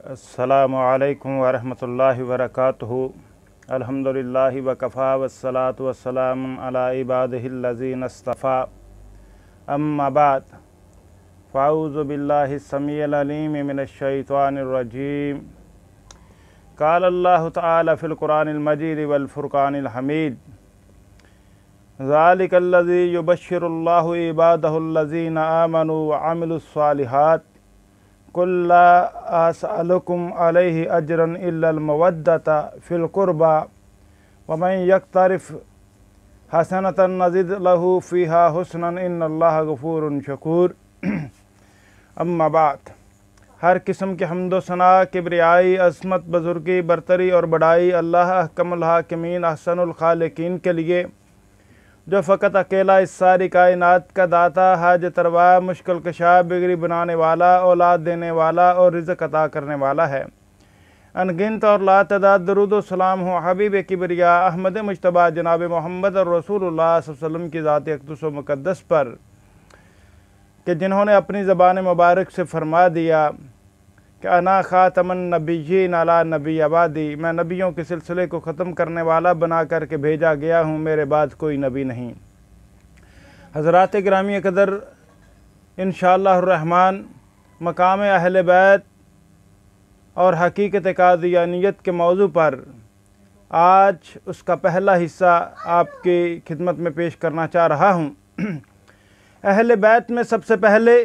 अस्सलामु अलैकुम वरहमतुल्लाहि वबरकातुहू। अल्हम्दुलिल्लाहि वकफ़ा वस्सलातु वस्सलामु अला इबादिहिल्लज़ीना इस्तफ़ा। अम्मा बाद फ़अऊज़ु बिल्लाहि समीइल अलीम मिनश्शैतानिर रजीम। क़ाल अल्लाहु तआला फ़िल क़ुरानिल मजीद वल फ़ुरक़ानिल हमीद। ज़ालिकल्लज़ी युबश्शिरुल्लाहु इबादहुल्लज़ीना आमनू व अमिलुस्सालिहात कुल्ला असअलुकुम अलैहि अजरन इल्लल मवद्दता फ़िल क़ुरबा व मन यक़्तरिफ़ हसनतन नज़िद लहू फ़ीहा हुस्नन इन्नल्लाह गफ़ूरुन शकूर। अम्मा बाद, हर किस्म के हम्दो सना, किब्रियाई, अस्मत, बुज़ुर्गी, बरतरी और बड़ाई अल्लाह अहकमुल हाकिमीन अहसनुल खालिकीन के लिए, जो फ़कत अकेला इस सारी कायनात का दाता, हाजत रवा, मुश्किल कशा, बिगड़ी बनाने वाला, औलाद देने वाला और रिज़्क़ अता करने वाला है। अनगिनत और लातदाद दरूद व सलाम हो हबीब किबरिया अहमद मुज्तबा जनाब मोहम्मद और रसूलुल्लाह सल्लल्लाहु अलैहि वसल्लम की ज़ात अक़दस व मुक़द्दस पर, कि जिन्होंने अपनी ज़बान मुबारक से फरमा दिया कि अना ख़ातमुन नबिय्यीन अला नबी अबादी, मैं नबियों के सिलसिले को ख़त्म करने वाला बना करके भेजा गया हूँ, मेरे बाद कोई नबी नहीं। हज़रात गिरामी क़दर, इंशाअल्लाह रहमान मकाम अहले बैत और हकीकत कादियानियत के मौजू पर आज उसका पहला हिस्सा आपकी खिदमत में पेश करना चाह रहा हूँ। अहले बैत में सबसे पहले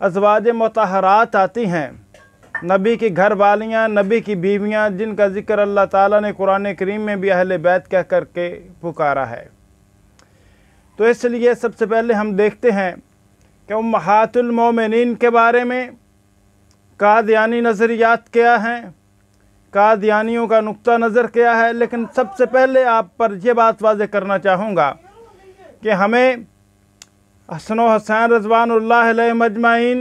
अज़वाज मुतहरात आती हैं, नबी की घर वालियाँ, नबी की बीवियाँ, जिनका ज़िक्र अल्लाह ताला ने कुरान करीम में भी अहले बैत कह करके पुकारा है। तो इसलिए सबसे पहले हम देखते हैं कि उम्महातुल मोमिनीन के बारे में कादियानी नज़रियात क्या हैं, कादियानियों का नुक्ता नज़र क्या है। लेकिन सबसे पहले आप पर यह बात वाज़ेह करना चाहूँगा कि हमें हसन व हुसैन रज़वानुल्लाह अलैहिम अजमाइन,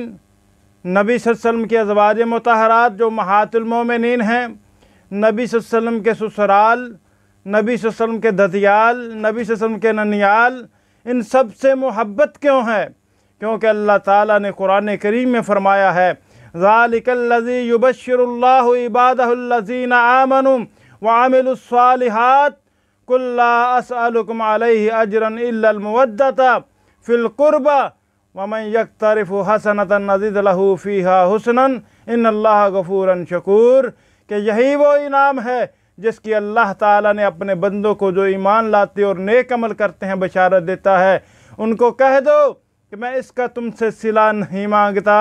नबी सल्लल्लाहु अलैहि वसल्लम के अज़वाज मुतहरात जो उम्महातुल मोमिनीन हैं, नबी सल्लल्लाहु अलैहि वसल्लम के ससुराल, नबी सल्लल्लाहु अलैहि वसल्लम के ददियाल, नबी सल्लल्लाहु अलैहि वसल्लम के ननियाल, इन सब से मोहब्बत क्यों है? क्योंकि अल्लाह ताला ने कुरान करीम में फ़रमाया है, ज़ालिकल्लज़ी युबश्शिरुल्लाहु इबादहुल्लज़ीना आमनू व अमिलुस्सालिहात कुल्ला असअलुकुम अलैहि अजरन इल्लल मवद्दता फ़िल क़ुरबा व मन यक़्तरिफ़ हसनतन नज़िद लहू फ़ीहा हुस्नन इन्नल्लाह गफ़ूरुन शकूर। कि यही वो इनाम है जिसकी अल्लाह ताला ने अपने बंदों को जो ईमान लाते और नेक अमल करते हैं बशारत देता है। उनको कह दो कि मैं इसका तुमसे सिला नहीं मांगता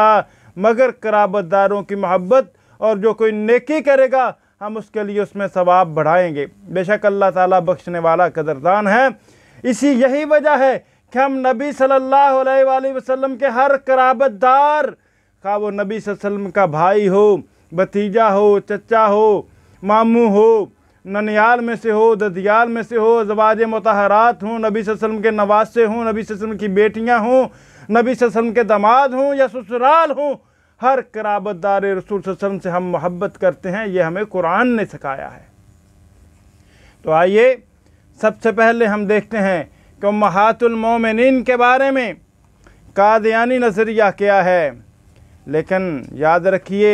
मगर कराबतदारों की मोहब्बत, और जो कोई नेकी करेगा हम उसके लिए उसमें सवाब बढ़ाएंगे। बेशक अल्लाह ताला बख्शने वाला कदरदान है। इसी यही वजह है कि हम नबी सल्लल्लाहु अलैहि वसल्लम के हर कराबतदार, खा वो नबी सल्लल्लाहु अलैहि वसल्लम का भाई हो, भतीजा हो, चचा हो, मामू हो, ननियाल में से हो, ददियाल में से हो, ज़वाज मुतहरात हों, नबी सल्लल्लाहु अलैहि वसल्लम के नवासे हों, नबी सल्लल्लाहु अलैहि वसल्लम की बेटियां हों, नबी सल्लल्लाहु अलैहि वसल्लम के दामाद हों या ससुराल हों, हर कराबतदार रसूल सल्लल्लाहु अलैहि वसल्लम से हम मोहब्बत करते हैं। ये हमें कुरान ने सिखाया है। तो आइए सबसे पहले हम देखते हैं कि उम्महातुल मोमिनीन के बारे में कादियानी नज़रिया क्या है। लेकिन याद रखिए,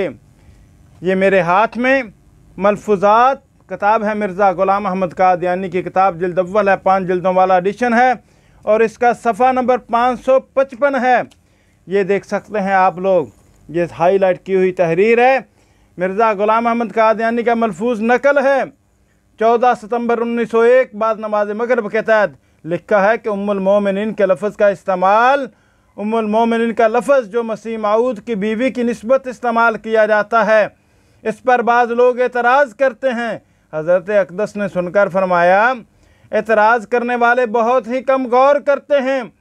ये मेरे हाथ में मलफूज़ात किताब है, मिर्ज़ा ग़ुलाम अहमद कादियानी की किताब, जिल्द अव्वल है, 5 जिल्दों वाला एडिशन है और इसका सफ़ा नंबर 555 है। ये देख सकते हैं आप लोग, ये हाईलाइट की हुई तहरीर है, मिर्ज़ा ग़ुलाम अहमद कादियानी का मलफूज़ नकल है। 14 सितंबर 1901 बाद नमाज मगरिब के तहत लिखा है कि उम्मुल मोमिनीन के लफ्ज़ का इस्तेमाल, उम्मुल मोमिनीन का लफ्ज़ जो मसीह मऊद की बीवी की निस्बत इस्तेमाल किया जाता है, इस पर बाज़ लोग एतराज़ करते हैं। हज़रत अक़दस ने सुनकर फरमाया, एतराज़ करने वाले बहुत ही कम गौर करते हैं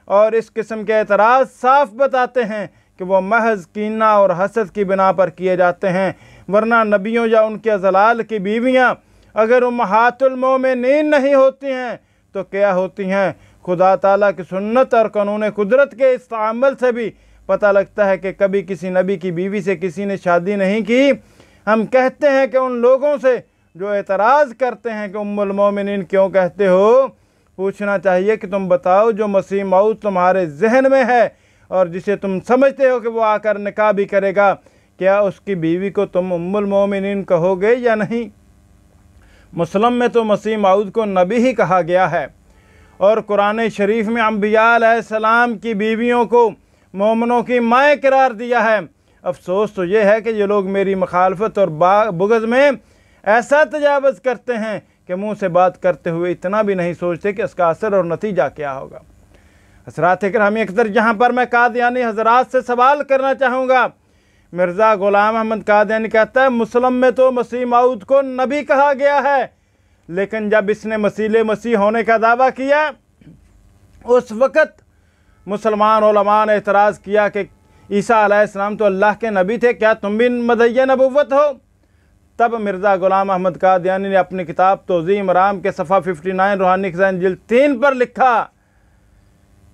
और इस किस्म के एतराज़ साफ बताते हैं कि वो महज कीना और हसद की बिना पर किए जाते हैं। वरना नबियों या उनके ज़लाल की बीवियाँ अगर उम्महातुल मोमिनीन नहीं होती हैं तो क्या होती हैं? खुदा ताला की सुन्नत और कानून कुदरत के इस अमल से भी पता लगता है कि कभी किसी नबी की बीवी से किसी ने शादी नहीं की। हम कहते हैं कि उन लोगों से जो एतराज़ करते हैं कि उम्मुल मोमिनीन क्यों कहते हो, पूछना चाहिए कि तुम बताओ जो मसीह मऊद तुम्हारे जहन में है और जिसे तुम समझते हो कि वो आकर निकाह भी करेगा, क्या उसकी बीवी को तुम उम्मुल मोमिनीन कहोगे या नहीं? मुस्लिम में तो मसीह मऊद को नबी ही कहा गया है, और कुरान शरीफ में अंबिया अलैहिस्सलाम की बीवियों को मोमिनों की माँ करार दिया है। अफसोस तो ये है कि ये लोग मेरी मुखालफत और बुग़्ज़ में ऐसा तजावज़ करते हैं कि मुँह से बात करते हुए इतना भी नहीं सोचते कि इसका असर और नतीजा क्या होगा। हज़रात इकरामी अक़दर, यहाँ पर मैं कादियानी हज़रात से सवाल करना चाहूँगा। मिर्ज़ा ग़ुलाम अहमद कादियानी कहता है मुस्लिम में तो मसीह मऊद को नबी कहा गया है, लेकिन जब इसने मसीह होने का दावा किया उस वक़्त मुसलमान उलमा ने एतराज़ किया कि ईसा अलैहिस्सलाम तो अल्लाह के नबी थे, क्या तुम भी मदई नबुव्वत हो? तब मिर्ज़ा ग़ुलाम अहमद कादियानी ने अपनी किताब तौज़ीह मराम के सफ़ा 59 रूहानी ख़ज़ाइन जिल्द 3 पर लिखा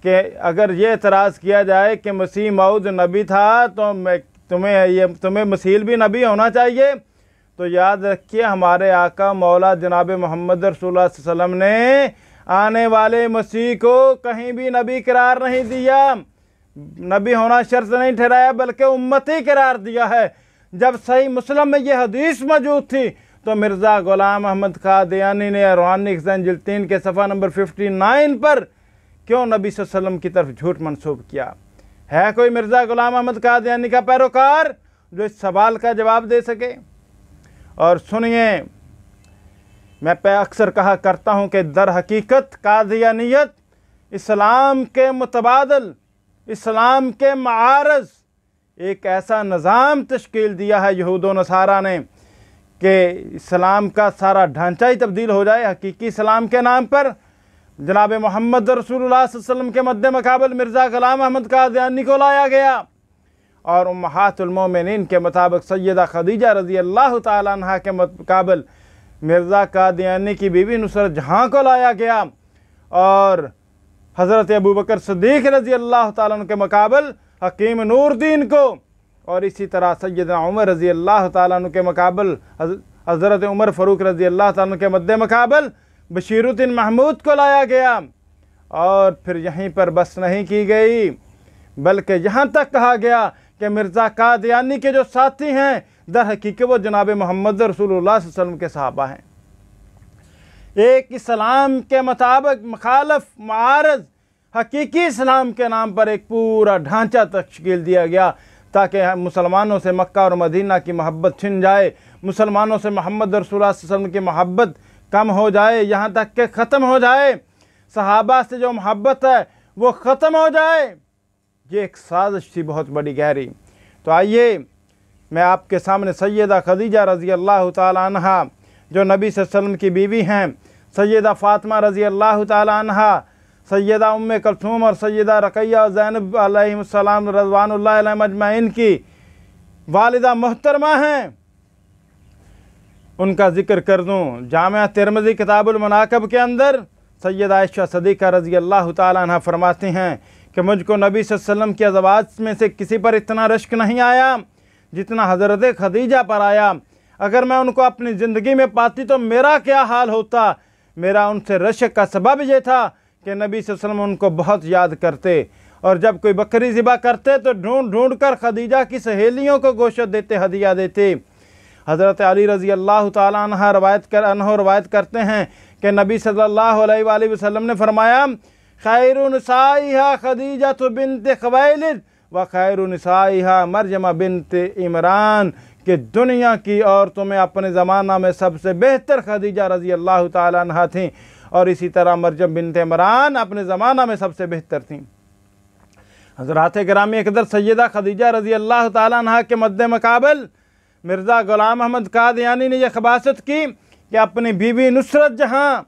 कि अगर ये एतराज़ किया जाए कि मसीह मऊद नबी था तो तुम्हें मसीह भी नबी होना चाहिए, तो याद रखिए हमारे आका मौला जनाब मोहम्मद रसूलुल्लाह सल्लल्लाहु अलैहि वसल्लम ने आने वाले मसीह को कहीं भी नबी करार नहीं दिया, नबी होना शर्त नहीं ठहराया, बल्कि उम्मती करार दिया है। जब सही मुस्लिम में यह हदीस मौजूद थी तो मिर्ज़ा ग़ुलाम अहमद कादियानी ने रूहानी ख़ज़ाइन जिल्द 3 के सफ़ा नंबर 59 पर क्यों नबी सल्लल्लाहु अलैहि वसल्लम की तरफ झूठ मंसूब किया? है कोई मिर्ज़ा ग़ुलाम अहमद कादियानी का पैरोकार जो इस सवाल का जवाब दे सके? और सुनिए, मैं अक्सर कहा करता हूँ कि दर हकीकत कादियानियत इस्लाम के मुतबादल, इस्लाम के मारज़ एक ऐसा निज़ाम तश्कील दिया है यहूद व नसारा ने कि इस्लाम का सारा ढांचा ही तब्दील हो जाए हकीकी इस्लाम के नाम पर। जनाब मोहम्मद रसूलुल्लाह सल्लल्लाहु अलैहि वसल्लम के मद्दे मुकाबल मिर्ज़ा ग़ुलाम अहमद कादियानी को लाया गया और उम्महातुल मोमिनीन के मुताबिक सैयदा खदीजा रज़ी अल्लाह ताला अन्हा के मुकाबल मिर्ज़ा कादियानी की बीवी नुसरत जहाँ को लाया गया और हज़रत अबू बकर सिद्दीक़ रज़ी अल्लाह ताला अन्हु के मुकाबल हकीम नूरदीन को, और इसी तरह सैयदना उमर रज़ी अल्लाह ताला अन्हु के मुकाबल हज़रत उमर फ़ारूक रज़ी अल्लाह ताला अन्हु के मद्दे मुकाबल बशीरुद्दीन महमूद को लाया गया। और फिर यहीं पर बस नहीं की गई, बल्कि यहाँ तक कहा गया कि मिर्ज़ा कादियानी के जो साथी हैं दर हकीकत वो जनाब मोहम्मद रसूलुल्लाह सल्लल्लाहु अलैहि वसल्लम के सहाबा हैं। एक इस्लाम के मुताबिक मुखालफ मारज़ हकीकी इस्लाम के नाम पर एक पूरा ढांचा तश्कील दिया गया ताकि मुसलमानों से मक्का और मदीना की मोहब्बत छिन जाए, मुसलमानों से मोहम्मद रसूलुल्लाह सल्लल्लाहु अलैहि वसल्लम की मोहब्बत कम हो जाए, यहाँ तक कि ख़त्म हो जाए, सहाबा से जो मोहब्बत है वो ख़त्म हो जाए। ये एक साजिश थी बहुत बड़ी गहरी। तो आइए मैं आपके सामने सैयदा खदीजा रज़ी अल्लाह ताला अन्हा जो नबी सल्लल्लाहु अलैहि वसल्लम की बीवी हैं, सैयदा फ़ातिमा रज़ी अल्लाह ताला अन्हा, सैयदा उम्मे कुलसूम और सैयदा रक़ैया और ज़ैनब अलैहिस्सलाम रज़वानुल्लाहि अलैहिम अजमईन की वालिदा मोहतरमा हैं, उनका ज़िक्र कर दूँ। जामिया तिरमिज़ी किताबुल मनाक़िब के अंदर सैयदा आयशा सिद्दीक़ा रज़ी अल्लाह ताला अन्हा फरमाती हैं कि मुझको नबी सल्लल्लाहु अलैहि वसल्लम की अज़वाज में से किसी पर इतना रश्क नहीं आया जितना हज़रत खदीजा पर आया। अगर मैं उनको अपनी ज़िंदगी में पाती तो मेरा क्या हाल होता। मेरा उनसे रश्क का सबब ये था कि नबी सल्लल्लाहु अलैहि वसल्लम उनको बहुत याद करते और जब कोई बकरी ज़िबा करते तो ढूंढ ढूंढ कर खदीजा की सहेलियों को गोश्त देते, हदिया देते। हज़रत अली रज़ी अल्लाह ताला अन्हा रवायत करते हैं कि नबी सल्लल्लाहु अलैहि वसल्लम ने फरमाया, खैरु निसाइहा खदीजतु बिन्त खुवैलिद व खैरु निसाइहा मरयम बिन्त इमरान, कि दुनिया की औरतों में अपने ज़माना में सबसे बेहतर खदीजा रज़ी अल्लाह ताला अन्हा थीं और इसी तरह मरयम बिन्त इमरान अपने ज़माना में सबसे बेहतर थीं। हज़रात गिरामी अक़दर सैयदा खदीजा रज़ी अल्लाह ताला अन्हा के मद्दे मुकाबल मिर्ज़ा ग़ुलाम अहमद कादियानी ने यह खबासत की कि अपनी बीवी नुसरत जहाँ,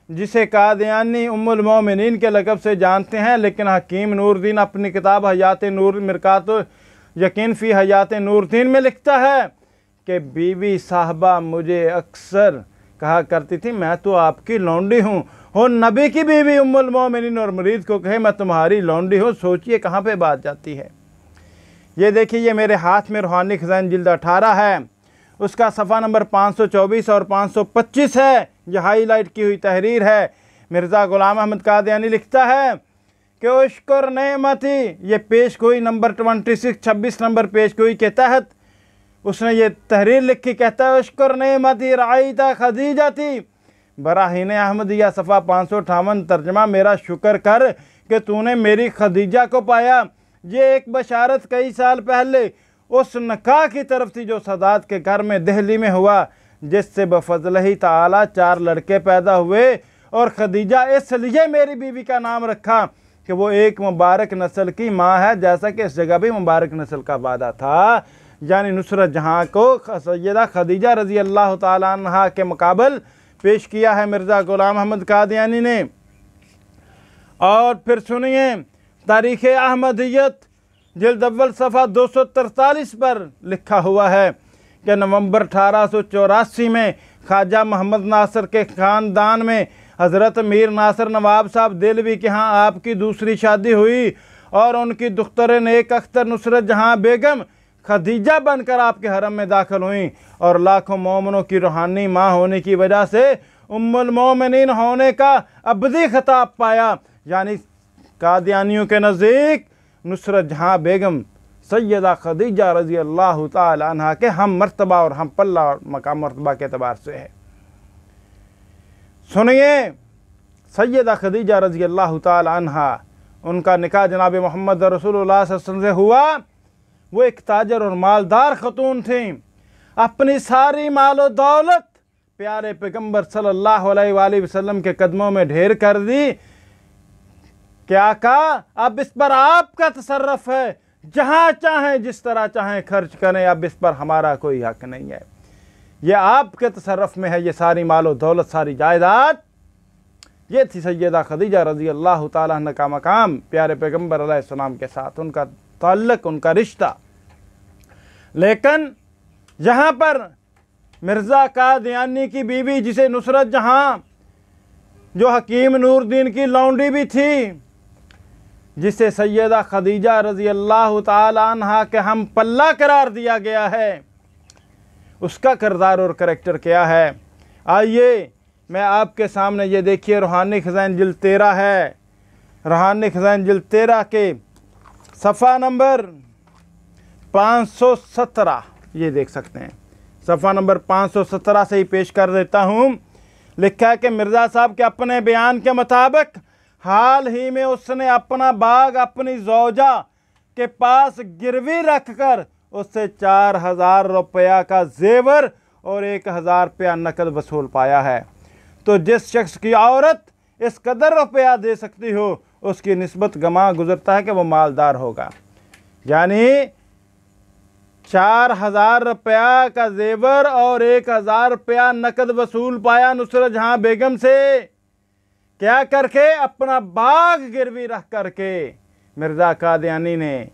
जिसे कादियानी उम्मुल मोमिनीन के लक़ब से जानते हैं, लेकिन हकीम नूरदीन अपनी किताब हयात नूर मिरकात यकीन फ़ी हयात नूरदीन में लिखता है कि बीवी साहबा मुझे अक्सर कहा करती थी मैं तो आपकी लौंडी हूँ। हो नबी की बीवी उम्मुल मोमिनीन और मुरीद को कहे मैं तुम्हारी लौंडी हूँ, सोचिए कहाँ पे बात जाती है। ये देखिए, ये मेरे हाथ में रूहानी ख़ज़ाइन जिल्द 18 है, उसका सफ़ा नंबर 524 और 525 है। यह हाईलाइट की हुई तहरीर है। मिर्ज़ा ग़ुलाम अहमद कादियानी लिखता है कि उश्कुर नेमती, ये पेश गोई नंबर 26 नंबर पेश गोई के तहत उसने ये तहरीर लिखी, कहता है अश्कुर नेमती राईता खदीजा थी बराहीन अहमदिया सफ़ा 558 तर्जमा, मेरा शुक्र कर कि तूने मेरी खदीजा को पाया। ये एक बशारत कई साल पहले उस निकाह की तरफ थी जो सदात के घर में दिल्ली में हुआ, जिससे बफज़ल ही ताला 4 लड़के पैदा हुए। और खदीजा इसलिए मेरी बीवी का नाम रखा कि वो एक मुबारक नस्ल की माँ है, जैसा कि इस जगह भी मुबारक नस्ल का वादा था। यानी नुसरत जहाँ को सैयदा खदीजा रज़ी अल्लाह ताला अन्हा के मुकाबल पेश किया है मिर्ज़ा ग़ुलाम अहमद कादियानी ने। और फिर सुनिए, तारीख़ अहमदियत जिल्द अव्वल सफ़ा 243 पर लिखा हुआ है कि नवंबर 1884 में ख्वाजा मोहम्मद नासिर के ख़ानदान में हज़रत मीर नासिर नवाब साहब दिल्वी के यहाँ आपकी दूसरी शादी हुई और उनकी दुख्तर नेक अख्तर नुसरत जहाँ बेगम खदीजा बनकर आपके हरम में दाखिल हुई और लाखों मोमिनों की रूहानी माँ होने की वजह से उम्मुल मोमिनीन होने का अबदी खिताब पाया। यानी कादियानियों के नज़दीक नुसरत जहाँ बेगम सैयदा खदीजा रज़ी अल्लाह ताला अन्हा के हम मर्तबा और हम पल्ला और मकाम मर्तबा के अतबार से है। सुनिए, सैयदा खदीजा रज़ी अल्लाह ताला अन्हा, उनका निकाह जनाब मोहम्मद रसूलुल्लाह सल्लल्लाहु अलैहि वसल्लम से हुआ। वो एक ताजर और मालदार खतून थी। अपनी सारी मालो दौलत प्यारे पैगम्बर सल्लल्लाहु अलैहि वसल्लम के कदमों में ढेर कर दी। क्या कहा, अब इस पर आपका तसर्रुफ है, जहाँ चाहें जिस तरह चाहें खर्च करें, अब इस पर हमारा कोई हक नहीं है, ये आपके तसर्रुफ में है, ये सारी मालो दौलत सारी जायदाद। ये थी सैयदा खदीजा रज़ी अल्लाह ताला अन्हा का मकाम प्यारे पैगम्बर अलैहिस्सलाम के साथ, उनका ताल्लुक़, उनका रिश्ता। लेकिन यहाँ पर मिर्ज़ा कादियानी की बीवी, जिसे नुसरत जहाँ, जो हकीम नूरुद्दीन की लौंडी भी थी, जिसे सैयदा खदीजा रज़ी अल्लाह ताला अन्हा के हम पल्ला करार दिया गया है, उसका किरदार और करैक्टर क्या है। आइए मैं आपके सामने ये देखिए, रूहानी खज़ाइन जिल्द 13 है। रूहानी खज़ाइन जिल्द 13 के सफ़ा नंबर 517, ये देख सकते हैं, सफ़ा नंबर 517 से ही पेश कर देता हूँ। लिखा है कि मिर्ज़ा साहब के अपने बयान के मुताबिक हाल ही में उसने अपना बाग अपनी ज़ौजा के पास गिरवी रख कर उससे 4000 रुपया का जेवर और 1000 रुपया नकद वसूल पाया है। तो जिस शख्स की औरत इस कदर रुपया दे सकती हो, उसकी निस्बत गमा गुजरता है कि वो मालदार होगा। यानी 4000 रुपया का जेवर और 1000 रुपया नकद वसूल पाया नुसरत जहाँ बेगम से। क्या करके? अपना बाग गिरवी रख करके मिर्ज़ा कादियानी ने।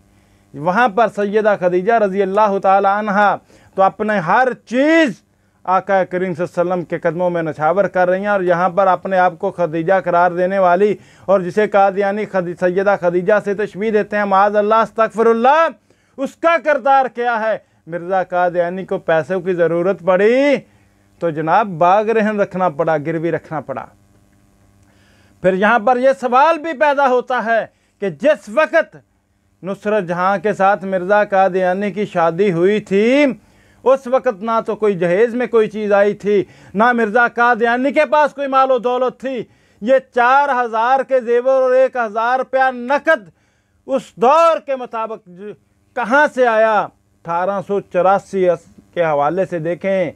वहाँ पर सैयदा खदीजा रज़ी अल्लाह ताला अन्हा तो अपने हर चीज़ आका करीम सल्लल्लाहु अलैहि वसल्लम के कदमों में नछावर कर रही हैं, और यहाँ पर अपने आप को खदीजा करार देने वाली, और जिसे कादियानी सैयदा खदीजा से तशबीह देते हैं, माज़अल्लाह अस्तग़फिरुल्लाह, उसका किरदार क्या है। मिर्ज़ा कादियानी को पैसों की ज़रूरत पड़ी तो जनाब बाग रहन रखना पड़ा, गिरवी रखना पड़ा। फिर यहाँ पर यह सवाल भी पैदा होता है कि जिस वक़्त नुसरत जहाँ के साथ मिर्ज़ा कादियानी की शादी हुई थी, उस वक़्त ना तो कोई जहेज़ में कोई चीज़ आई थी, ना मिर्ज़ा कादियानी के पास कोई मालो दौलत थी। ये 4000 के जेवर और 1000 रुपया नकद उस दौर के मुताबिक कहाँ से आया। 1884 के हवाले से देखें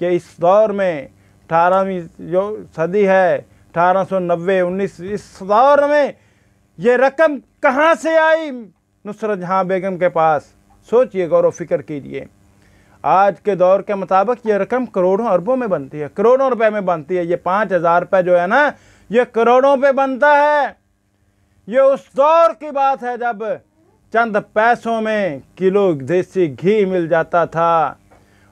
कि इस दौर में 18वीं जो सदी है, 1890-19, इस दौर में ये रकम कहाँ से आई नुसरत जहाँ बेगम के पास। सोचिए, गौर व फिक्र कीजिए। आज के दौर के मुताबिक ये रकम करोड़ों अरबों में बनती है, करोड़ों रुपए में बनती है। ये 5000 रुपये जो है ना, ये करोड़ों पे बनता है। ये उस दौर की बात है जब चंद पैसों में किलो देसी घी मिल जाता था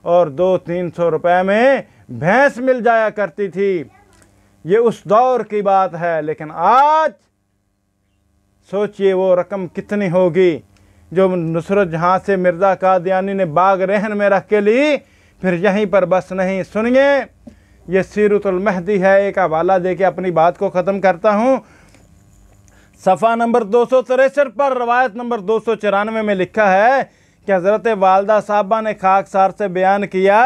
और 200-300 रुपये में भैंस मिल जाया करती थी। ये उस दौर की बात है। लेकिन आज सोचिए वो रकम कितनी होगी जो नुसरत जहाँ से मिर्ज़ा कादियानी ने बाग रहन में रख के ली। फिर यहीं पर बस नहीं, सुनिए, ये सीरतुल महदी है। एक हवाला दे के अपनी बात को ख़त्म करता हूँ। सफ़ा नंबर 263 पर रवायत नंबर 294 में लिखा है कि हज़रत वालदा साहबा ने खाकसार से बयान किया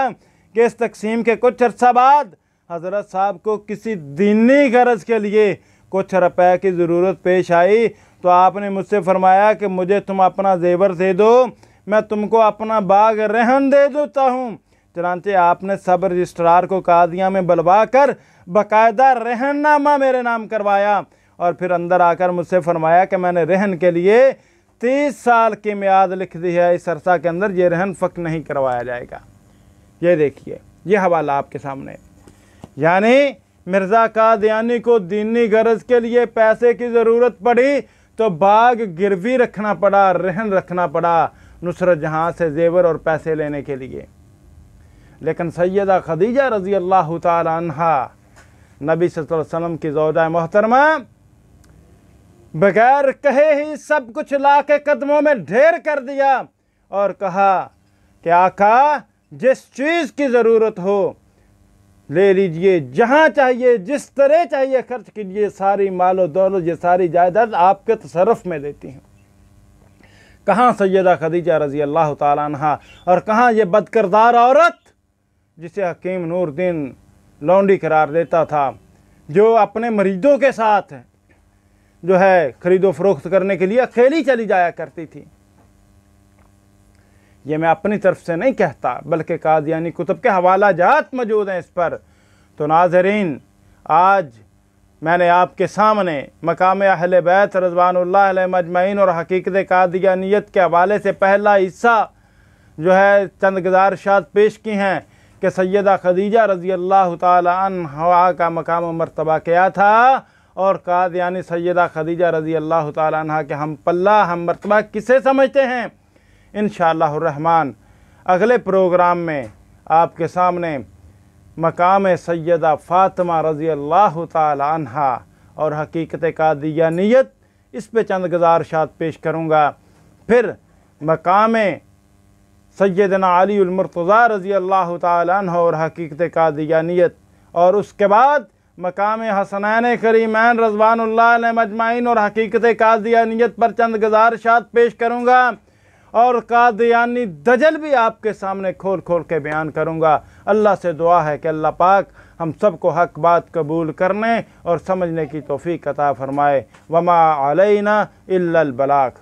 कि इस तकसीम के कुछ अर्सा बाद हज़रत साहब को किसी दीनी गरज के लिए कुछ रुपए की ज़रूरत पेश आई, तो आपने मुझसे फरमाया कि मुझे तुम अपना जेवर दे दो, मैं तुमको अपना बाग रहन दे देता हूँ। चनांचे आपने सब रजिस्ट्रार को कादियाँ में बुलवा कर बाकायदा रहननामा मेरे नाम करवाया और फिर अंदर आकर मुझसे फरमाया कि मैंने रहन के लिए 30 साल की मियाद लिख दी है, इस अरसा के अंदर ये रहन फ़क नहीं करवाया जाएगा। ये देखिए, ये हवाला आपके सामने। यानी मिर्ज़ा कादियानी को दीनी गरज के लिए पैसे की ज़रूरत पड़ी तो बाग गिरवी रखना पड़ा, रहन रखना पड़ा नुसरत जहाँ से जेवर और पैसे लेने के लिए। लेकिन सैयदा खदीजा रज़ी अल्लाह ताला अन्हा नबी सल्लल्लाहु अलैहि वसल्लम की ज़ौजा मोहतरमा बगैर कहे ही सब कुछ ला के कदमों में ढेर कर दिया और कहा कि आका जिस चीज़ की ज़रूरत हो ले लीजिए, जहाँ चाहिए जिस तरह चाहिए खर्च कीजिए, सारी मालो दौलत ये सारी जायदाद आपके तसर्रुफ में देती हूँ। कहाँ सैयदा खदीजा रज़ी अल्लाह ताला अन्हा और कहाँ ये बदकिरदार औरत जिसे हकीम नूरुद्दीन लौंडी करार देता था, जो अपने मरीदों के साथ जो है खरीदो फरोख्त करने के लिए अकेली चली जाया करती थी। ये मैं अपनी तरफ से नहीं कहता बल्कि कादियानी कुतुब के हवाला जात मौजूद हैं इस पर। तो नाज़रीन, आज मैंने आपके सामने मकाम अहले बैत रज़वानुल्लाह अलैहिम अजमईन और हकीकत कादियानियत के हवाले से पहला हिस्सा जो है चंद गुज़ारिशात पेश की हैं कि सैयदा खदीजा रज़ी अल्लाह ताला अन्हा का मकाम मर्तबा क्या था और कादियानी सैयदा खदीजा रज़ी अल्लाह ताला अन्हा के हम पल्ला हम मर्तबा किसे समझते हैं। इंशाअल्लाह रहमान अगले प्रोग्राम में आपके सामने मकाम सैयदा फ़ातिमा रज़ी अल्लाह ताला अन्हा और हकीकत कादियानियत इस पे चंद गुज़ारिशात पेश करूँगा। फिर मकाम सैयदना अली उल मुर्तज़ा रज़ी अल्लाह ताला अन्हु और हकीकत कादियानियत और उसके बाद मकाम हसनैन करीमैन रज़वानुल्लाह अलैहिम अजमईन और हकीकत कादियानियत पर चंद गुज़ारिशात पेश करूँगा और कादियानी दजल भी आपके सामने खोल खोल के बयान करूँगा। अल्लाह से दुआ है कि अल्लाह पाक हम सबको हक़ बात कबूल करने और समझने की तौफ़ीक़ अता फ़रमाए। वमा अलैना इल्लल बलाग।